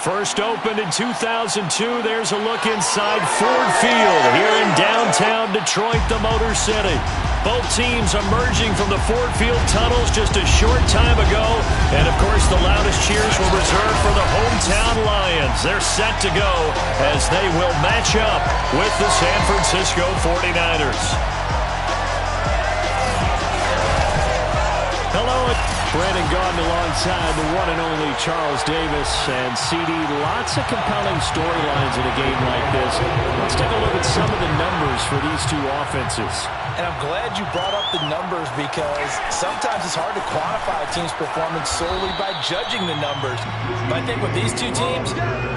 First opened in 2002. There's a look inside Ford Field here in downtown Detroit, the Motor City. Both teams emerging from the Ford Field tunnels just a short time ago. And, of course, the loudest cheers were reserved for the hometown Lions. They're set to go as they will match up with the San Francisco 49ers. Hello. Brandon Gaudin alongside the one and only Charles Davis. And CD, lots of compelling storylines in a game like this. Let's take a look at some of the numbers for these two offenses. And I'm glad you brought up the numbers because sometimes it's hard to quantify a team's performance solely by judging the numbers. But I think with these two teams,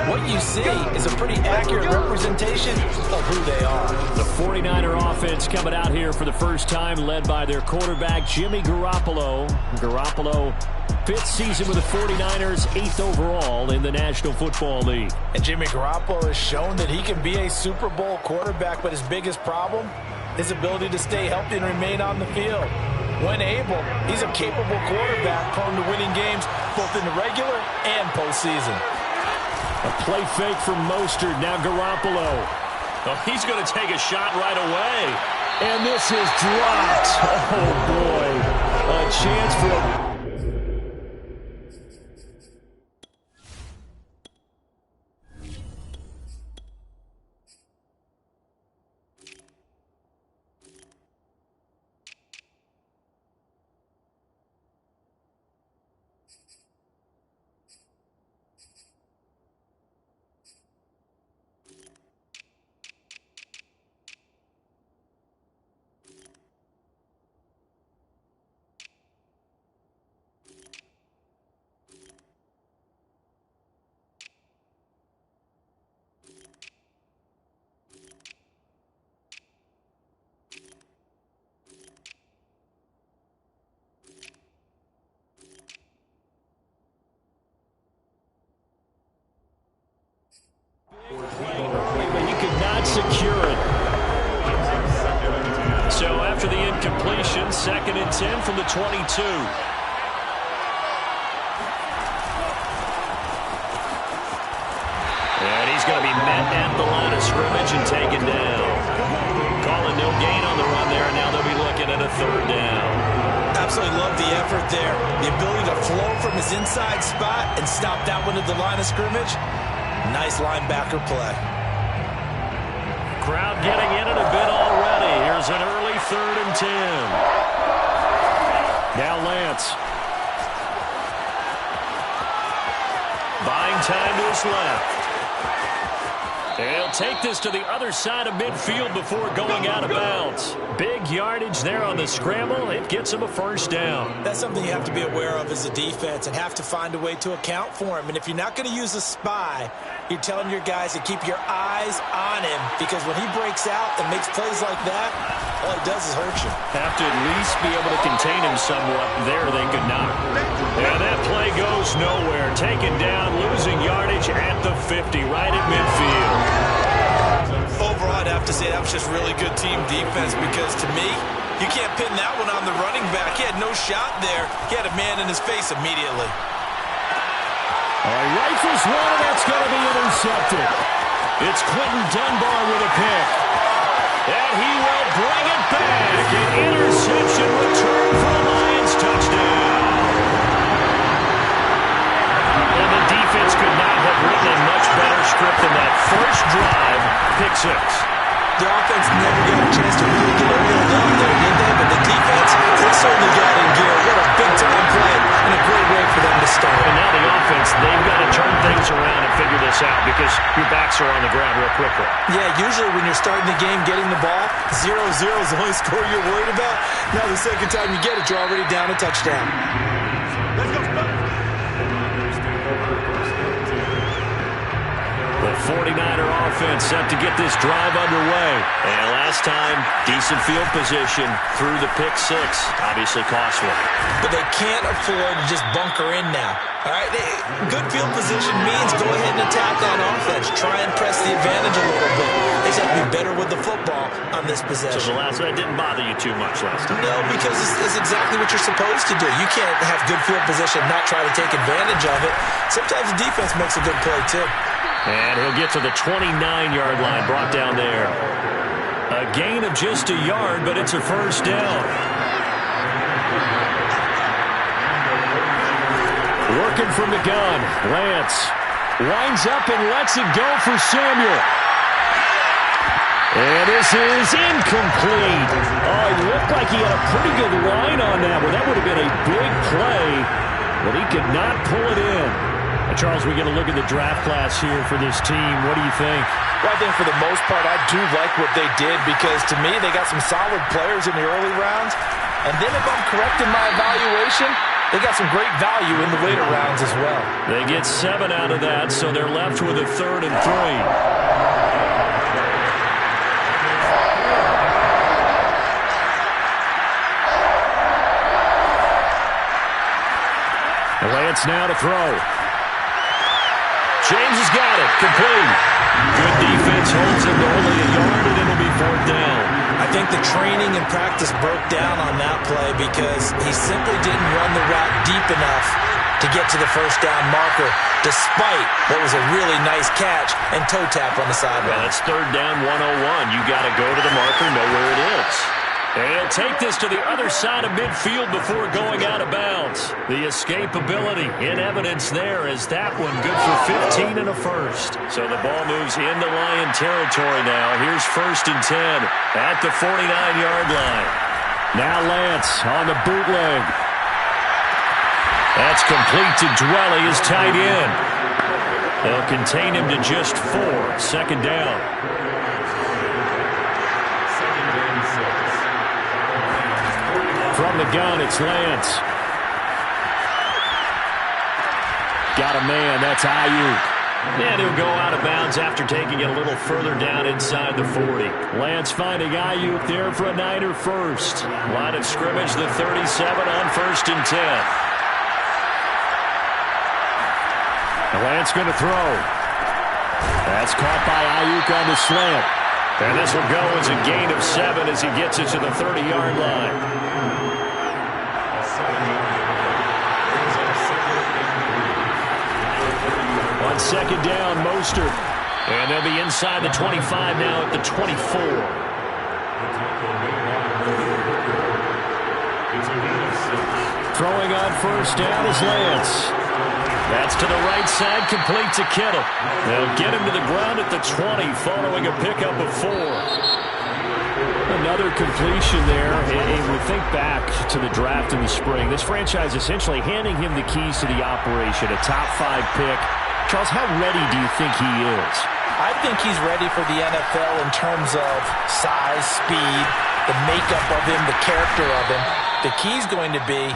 what you see is a pretty accurate representation of who they are. The 49er offense coming out here for the first time, led by their quarterback, Jimmy Garoppolo. Garoppolo, fifth season with the 49ers, 8th overall in the National Football League. And Jimmy Garoppolo has shown that he can be a Super Bowl quarterback, but his biggest problem, his ability to stay healthy and remain on the field. When able, he's a capable quarterback prone to winning games both in the regular and postseason. A play fake from Mostert, now Garoppolo. Oh, he's going to take a shot right away. And this is dropped. Oh, boy. A chance for a... secure it. So after the incompletion, 2nd and 10 from the 22. And he's going to be met at the line of scrimmage and taken down. Calling no gain on the run there, and now they'll be looking at a 3rd down. Absolutely love the effort there. The ability to flow from his inside spot and stop that one at the line of scrimmage. Nice linebacker play. Crowd getting in it a bit already. Here's an early 3rd and 10. Now Lance. Buying time to his left. And he'll take this to the other side of midfield before going out of bounds. Big yardage there on the scramble. It gets him a 1st down. That's something you have to be aware of as a defense and have to find a way to account for him. And if you're not going to use a spy, you're telling your guys to keep your eyes on him, because when he breaks out and makes plays like that, all he does is hurt you. Have to at least be able to contain him somewhat. There they could not. And that play goes nowhere. Taken down, losing yardage at the 50, right at midfield. Overall, I'd have to say that was just really good team defense, because to me, you can't pin that one on the running back. He had no shot there. He had a man in his face immediately. Rifles one, and that's going to be intercepted. It's Quentin Dunbar with a pick. And he will bring it back. An interception return for a Lions touchdown. And the defense could not have written a much better script than that first drive, pick 6. The offense never got a chance to really get oiled up there, did they? But the defense, they certainly got in gear. What a big-time play and a great way for them to start. And now the offense, they've got to turn things around and figure this out, because your backs are on the ground real quickly. Yeah, usually when you're starting the game, getting the ball, 0-0 is the only score you're worried about. Now the second time you get it, you're already down a touchdown. The 49er offense set to get this drive underway. And last time, decent field position through the pick six. Obviously costly. But they can't afford to just bunker in now. All right, good field position means go ahead and attack on offense. Try and press the advantage a little bit. They just have to be better with the football on this possession. So that didn't bother you too much last time? No, because it's exactly what you're supposed to do. You can't have good field position and not try to take advantage of it. Sometimes the defense makes a good play, too. And he'll get to the 29-yard line, brought down there. A gain of just a yard, but it's a first down. Working from the gun, Lance winds up and lets it go for Samuel. And this is incomplete. Oh, it looked like he had a pretty good line on that one. That would have been a big play, but he could not pull it in. And Charles, we get a look at the draft class here for this team. What do you think? Well, I think for the most part, I do like what they did because, to me, they got some solid players in the early rounds. And then if I'm correct in my evaluation, they got some great value in the later rounds as well. They get 7 out of that, so they're left with a 3rd and 3. Lance now to throw. James has got it. Complete. Good defense holds him to only a yard, and it'll be 4th down. I think the training and practice broke down on that play because he simply didn't run the route deep enough to get to the first down marker, despite what was a really nice catch and toe tap on the sideline. Well, it's 3rd down, 101. You got to go to the marker, know where it is. And he'll take this to the other side of midfield before going out of bounds. The escapability in evidence there as that one good for 15 and a first. So the ball moves into Lion territory now. Here's 1st and 10 at the 49-yard line. Now Lance on the bootleg. That's complete to Dwelly, his tight end. They'll contain him to just 4. 2nd down. From the gun, it's Lance. Got a man, that's Ayuk. And he'll go out of bounds after taking it a little further down inside the 40. Lance finding Ayuk there for a Niner first. Line of scrimmage, the 37 on 1st and 10. And Lance going to throw. That's caught by Ayuk on the slant. And this will go as a gain of 7 as he gets it to the 30-yard line. On 2nd down, Mostert. And they'll be inside the 25 now at the 24. Throwing on 1st down is Lance. That's to the right side, complete to Kittle. They'll get him to the ground at the 20 following a pickup of 4. Another completion there. And we think back to the draft in the spring. This franchise essentially handing him the keys to the operation, a top 5 pick. Charles, how ready do you think he is? I think he's ready for the NFL in terms of size, speed, the makeup of him, the character of him. The key's going to be,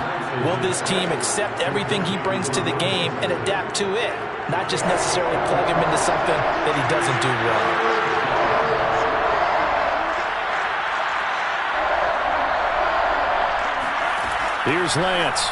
will this team accept everything he brings to the game and adapt to it? Not just necessarily plug him into something that he doesn't do well. Here's Lance.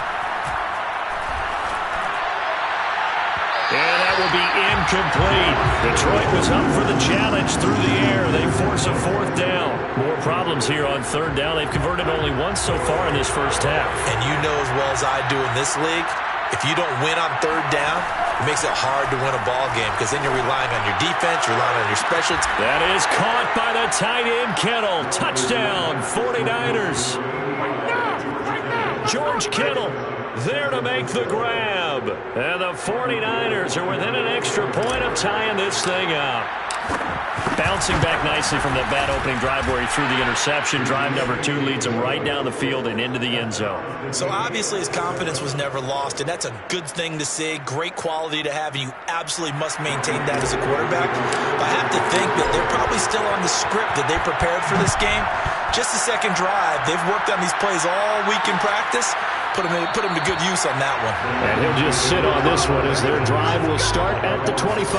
And that will be incomplete. Detroit was up for the challenge through the air. They force a 4th down. More problems here on 3rd down. They've converted only once so far in this first half. And you know as well as I do in this league, if you don't win on 3rd down, it makes it hard to win a ball game because then you're relying on your defense, you're relying on your special. That is caught by the tight end, Kittle. Touchdown, 49ers. George Kittle there to make the grab. And the 49ers are within an extra point of tying this thing up. Bouncing back nicely from that bad opening drive where he threw the interception. Drive number 2 leads him right down the field and into the end zone. So obviously his confidence was never lost, and that's a good thing to see. Great quality to have, and you absolutely must maintain that as a quarterback. But I have to think that they're probably still on the script that they prepared for this game. just the second drive. They've worked on these plays all week in practice. Put him to good use on that one. And he'll just sit on this one as their drive will start at the 25.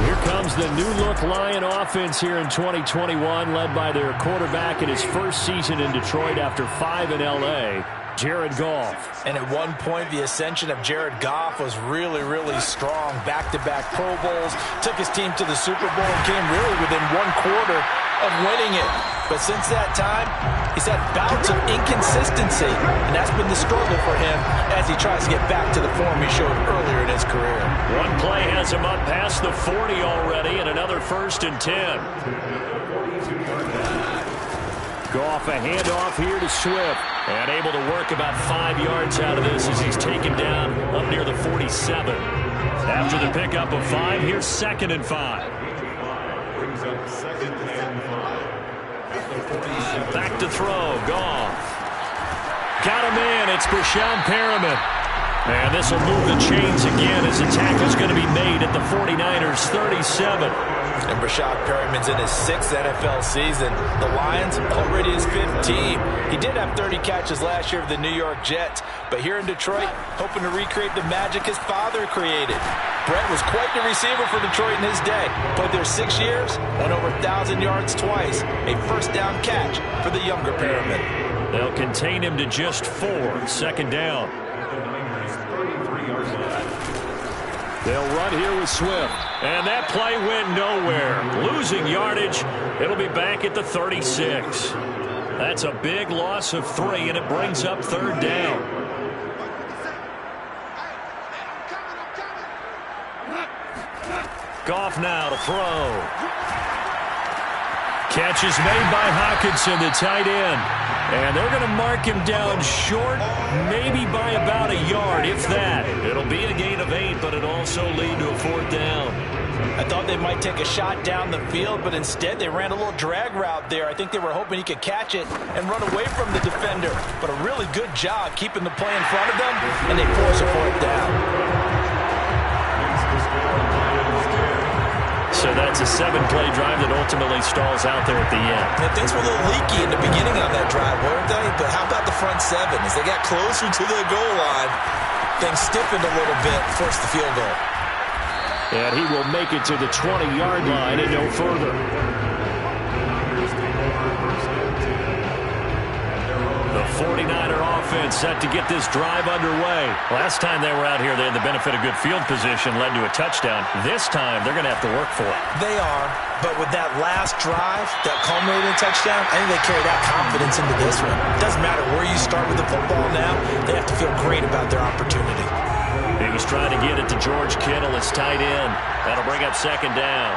Here comes the new-look Lion offense here in 2021, led by their quarterback in his first season in Detroit after 5 in L.A., Jared Goff. And at one point, the ascension of Jared Goff was really, really strong. Back-to-back Pro Bowls, took his team to the Super Bowl, and came really within one quarter of winning it. But since that time, he's had bouts of inconsistency, and that's been the struggle for him as he tries to get back to the form he showed earlier in his career. One play has him up past the 40 already, and another 1st and 10. Goff a handoff here to Swift, and able to work about 5 yards out of this as he's taken down up near the 47. After the pickup of 5, here's 2nd and 5. Back to throw, Goff. Got him in, it's Brashad Perriman. And this will move the chains again as the tackle's going to be made at the 49ers' 37. And Brashad Perriman's in his 6th NFL season. The Lions already his 5th team. He did have 30 catches last year with the New York Jets, but here in Detroit, hoping to recreate the magic his father created. Brett was quite the receiver for Detroit in his day. Played there 6 years, went over 1,000 yards twice. A first down catch for the younger Perriman. They'll contain him to just 4, 2nd down. They'll run here with Swift. And that play went nowhere. Losing yardage. It'll be back at the 36. That's a big loss of 3, and it brings up 3rd down. Goff now to throw. Catch is made by Hockenson, the tight end. And they're going to mark him down short, maybe by about a yard, if that. It'll be a gain of 8, but it'll also lead to a 4th down. I thought they might take a shot down the field, but instead they ran a little drag route there. I think they were hoping he could catch it and run away from the defender. But a really good job keeping the play in front of them, and they force a 4th down. So that's a 7-play drive that ultimately stalls out there at the end. And things were a little leaky in the beginning on that drive, weren't they? But how about the front 7? As they got closer to the goal line, things stiffened a little bit, forced the field goal. And he will make it to the 20-yard line and no further. The 49er offense set to get this drive underway. Last time they were out here, they had the benefit of good field position, led to a touchdown. This time, they're going to have to work for it. They are, but with that last drive, that culminating touchdown, I think they carry that confidence into this one. It doesn't matter where you start with the football now, they have to feel great about their opportunity. He was trying to get it to George Kittle, his tight end. That'll bring up 2nd down.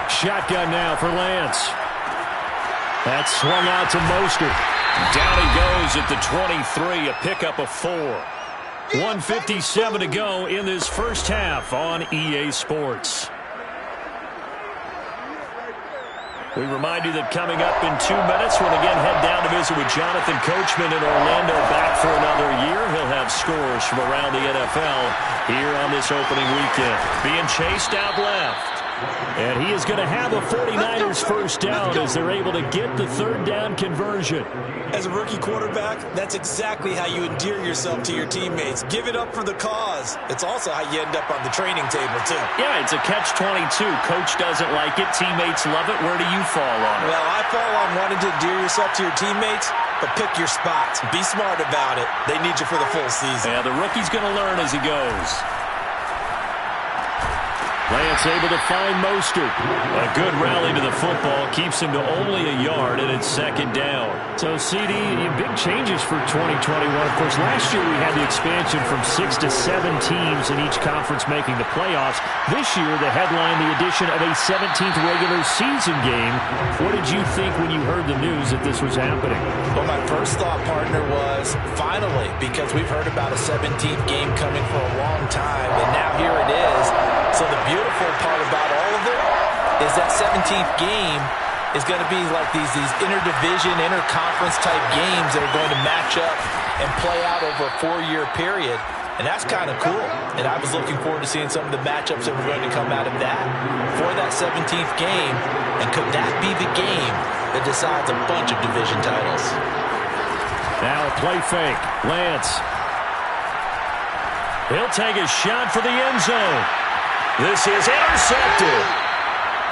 Shotgun now for Lance. That's swung out to Mostert. Down he goes at the 23, a pickup of 4. 1:57 to go in this first half on EA Sports. We remind you that coming up in 2 minutes, we'll again head down to visit with Jonathan Coachman in Orlando, back for another year. He'll have scores from around the NFL here on this opening weekend. Being chased out left. And he is going to have a 49ers first down as they're able to get the 3rd down conversion. As a rookie quarterback, that's exactly how you endear yourself to your teammates. Give it up for the cause. It's also how you end up on the training table, too. Yeah, it's a catch-22. Coach doesn't like it. Teammates love it. Where do you fall on it? Well, I fall on wanting to endear yourself to your teammates, but pick your spots. Be smart about it. They need you for the full season. Yeah, the rookie's going to learn as he goes. Lance able to find Mostert. A good rally to the football keeps him to only a yard, and it's 2nd down. So, CD, big changes for 2021. Of course, last year we had the expansion from 6 to 7 teams in each conference making the playoffs. This year, the headline, the addition of a 17th regular season game. What did you think when you heard the news that this was happening? Well, my first thought, partner, was finally, because we've heard about a 17th game coming for a long time, and now here it is. So the beautiful part about all of it is that 17th game is going to be like these interdivision, interconference type games that are going to match up and play out over a 4-year period. And that's kind of cool. And I was looking forward to seeing some of the matchups that were going to come out of that for that 17th game. And could that be the game that decides a bunch of division titles? Now a play fake. Lance. He'll take a shot for the end zone. This is intercepted.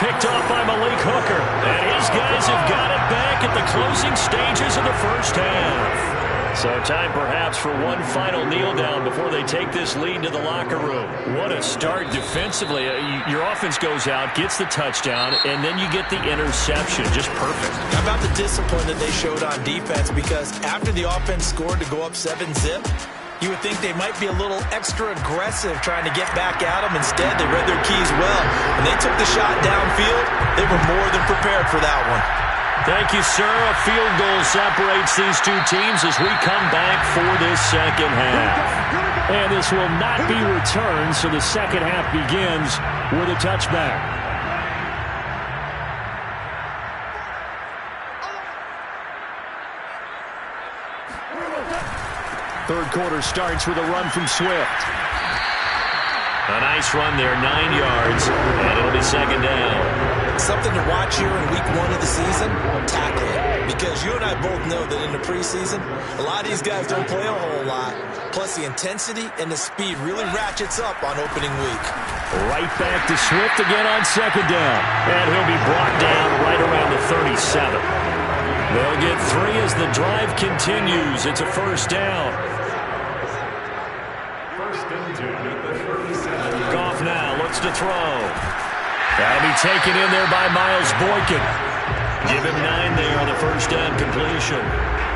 Picked off by Malik Hooker. And his guys have got it back at the closing stages of the first half. So time perhaps for one final kneel down before they take this lead to the locker room. What a start defensively. Your offense goes out, gets the touchdown, and then you get the interception. Just perfect. How about the discipline that they showed on defense? Because after the offense scored to go up 7-zip, you would think they might be a little extra aggressive trying to get back at them. Instead, they read their keys well. When they took the shot downfield, they were more than prepared for that one. Thank you, sir. A field goal separates these two teams as we come back for this second half. And this will not be returned, so the second half begins with a touchback. Third quarter starts with a run from Swift. A nice run there, 9 yards, and it'll be second down. Something to watch here in week 1 of the season, tackling. Because you and I both know that in the preseason, a lot of these guys don't play a whole lot. Plus the intensity and the speed really ratchets up on opening week. Right back to Swift again on second down. And he'll be brought down right around the 37. They'll get 3 as the drive continues. It's a first down. Goff now looks to throw. That'll be taken in there by Miles Boykin. Give him 9 there on the first down completion.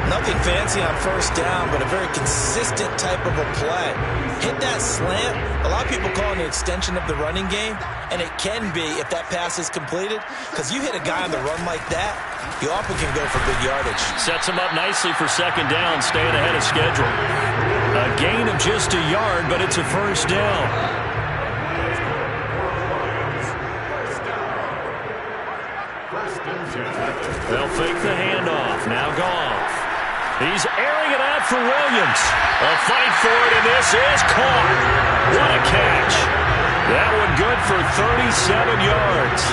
Nothing fancy on first down, but a very consistent type of a play. Hit that slant. A lot of people call it an extension of the running game, and it can be if that pass is completed, because you hit a guy on the run like that, you often can go for big yardage. Sets him up nicely for second down, staying ahead of schedule. A gain of just a yard, but it's a first down. They'll fake the handoff. Now Goff. He's airing it out for Williams. A fight for it, and this is caught. What a catch. That one good for 37 yards.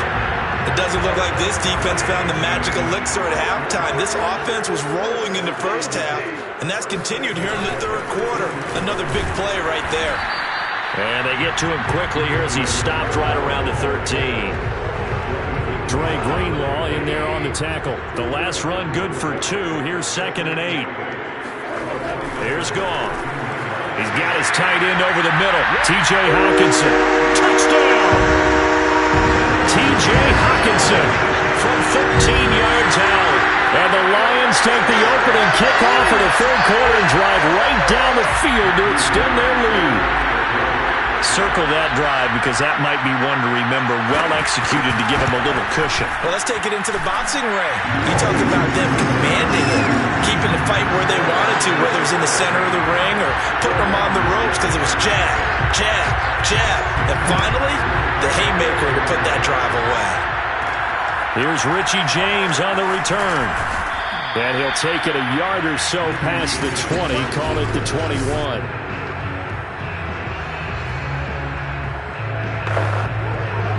It doesn't look like this defense found the magic elixir at halftime. This offense was rolling in the first half, and that's continued here in the third quarter. Another big play right there. And they get to him quickly here as he stopped right around the 13. Dre Greenlaw in there on the tackle. The last run good for 2. Here's second and 8. Here's Goff. He's got his tight end over the middle. T.J. Hockenson. Touchdown! T.J. Hockenson from 13 yards out. And the Lions take the opening kickoff of the third quarter and drive right down the field to extend their lead. Circle that drive because that might be one to remember. Well executed to give them a little cushion. Well, let's take it into the boxing ring. You talk about them commanding it, keeping the fight where they wanted to, whether it was in the center of the ring or putting them on the ropes because it was jab, jab, jab. And finally, the haymaker to put that drive away. Here's Richie James on the return. And he'll take it a yard or so past the 20, call it the 21.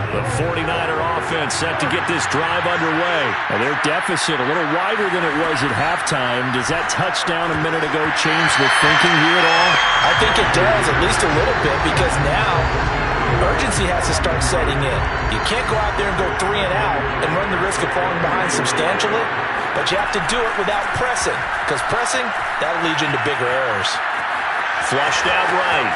The 49er offense set to get this drive underway. And their deficit a little wider than it was at halftime. Does that touchdown a minute ago change the thinking here at all? I think it does, at least a little bit, because now urgency has to start setting in. You can't go out there and go 3 and out and run the risk of falling behind substantially, but you have to do it without pressing, because pressing, that'll lead you into bigger errors. Flushed out right.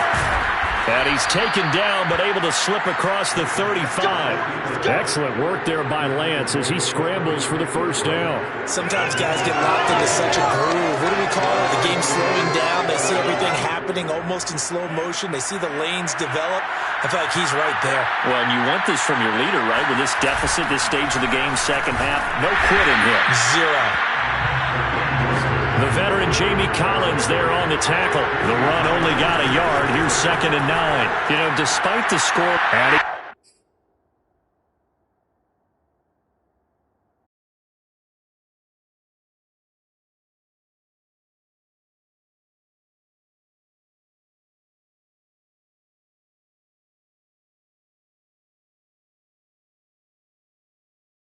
And he's taken down, but able to slip across the 35. Excellent work there by Lance as he scrambles for the first down. Sometimes guys get locked into such a groove. What do we call it? The game's slowing down. They see everything happening almost in slow motion. They see the lanes develop. I feel like he's right there. Well, and you want this from your leader, right? With this deficit, this stage of the game, second half, no quitting here. 0. The veteran Jamie Collins there on the tackle. The run only got a yard. Here's second and 9. You know, despite the score...